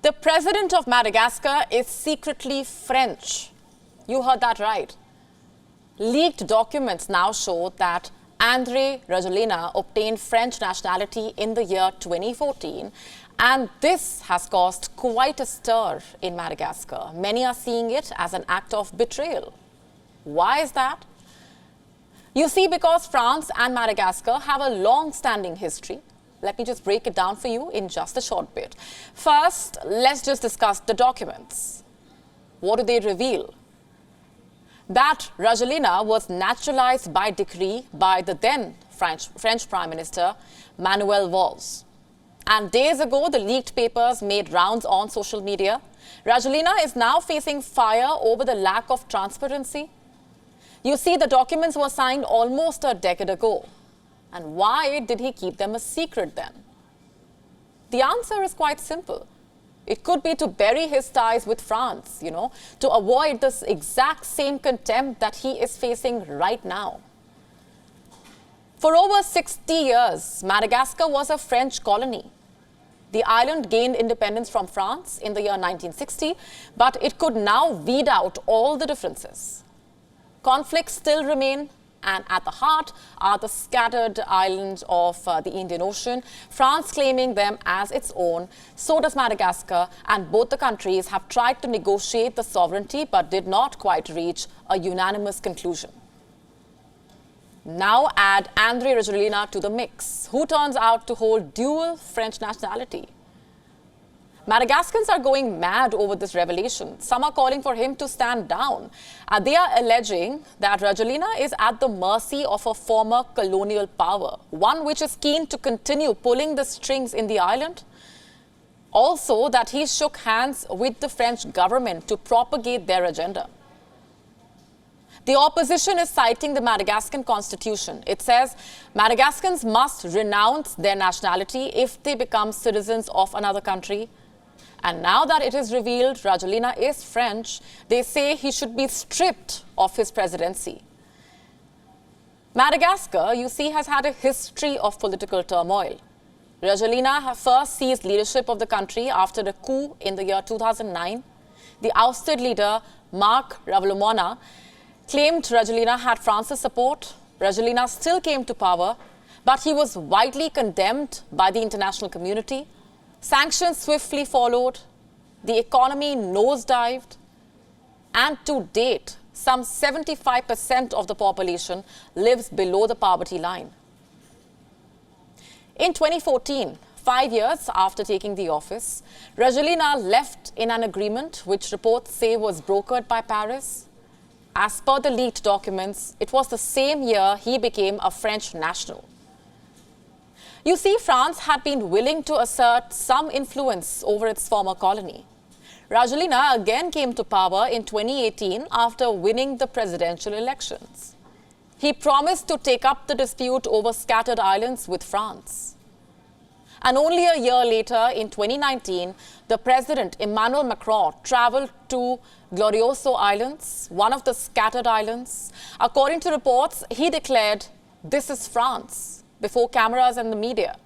The president of Madagascar is secretly French. You heard that right. Leaked documents now show that Andry Rajoelina obtained French nationality in the year 2014, and this has caused quite a stir in Madagascar. Many are seeing it as an act of betrayal. Why is that? You see, because France and Madagascar have a long-standing history. Let me just break it down for you in just a short bit. First, let's just discuss the documents. What do they reveal? That Rajoelina was naturalized by decree by the then French Prime Minister Manuel Valls. And days ago, the leaked papers made rounds on social media. Rajoelina is now facing fire over the lack of transparency. You see, the documents were signed almost a decade ago. And why did he keep them a secret then? The answer is quite simple. It could be to bury his ties with France, to avoid this exact same contempt that he is facing right now. For over 60 years, Madagascar was a French colony. The island gained independence from France in the year 1960, but it could now weed out all the differences. Conflicts still remain, and at the heart are the scattered islands of the Indian Ocean, France claiming them as its own. So does Madagascar, and both the countries have tried to negotiate the sovereignty but did not quite reach a unanimous conclusion. Now add Andry Rajoelina to the mix, who turns out to hold dual French nationality. Madagascans are going mad over this revelation. Some are calling for him to stand down. They are alleging that Rajoelina is at the mercy of a former colonial power, one which is keen to continue pulling the strings in the island. Also, that he shook hands with the French government to propagate their agenda. The opposition is citing the Madagascan constitution. It says Madagascans must renounce their nationality if they become citizens of another country. And now that it is revealed Rajoelina is French, they say he should be stripped of his presidency. Madagascar, you see, has had a history of political turmoil. Rajoelina first seized leadership of the country after a coup in the year 2009. The ousted leader, Marc Ravalomanana, claimed Rajoelina had France's support. Rajoelina still came to power, but he was widely condemned by the international community. Sanctions swiftly followed, the economy nosedived, and to date, some 75% of the population lives below the poverty line. In 2014, 5 years after taking the office, Rajoelina left in an agreement which reports say was brokered by Paris. As per the leaked documents, it was the same year he became a French national. You see, France had been willing to assert some influence over its former colony. Rajoelina again came to power in 2018 after winning the presidential elections. He promised to take up the dispute over scattered islands with France. And only a year later, in 2019, the president, Emmanuel Macron, traveled to Glorioso Islands, one of the scattered islands. According to reports, he declared, "This is France," before cameras and the media.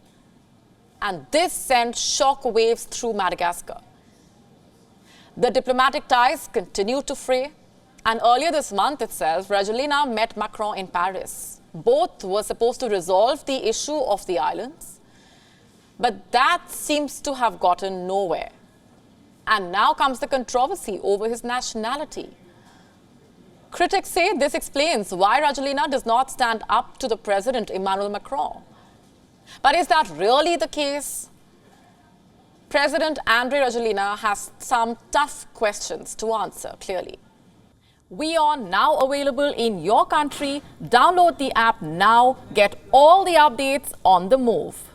And this sent shock waves through Madagascar. The diplomatic ties continue to fray. And earlier this month itself, Rajoelina met Macron in Paris. Both were supposed to resolve the issue of the islands. But that seems to have gotten nowhere. And now comes the controversy over his nationality. Critics say this explains why Rajoelina does not stand up to the president, Emmanuel Macron. But is that really the case? President Andry Rajoelina has some tough questions to answer clearly. WION now available in your country. Download the app now. Get all the updates on the move.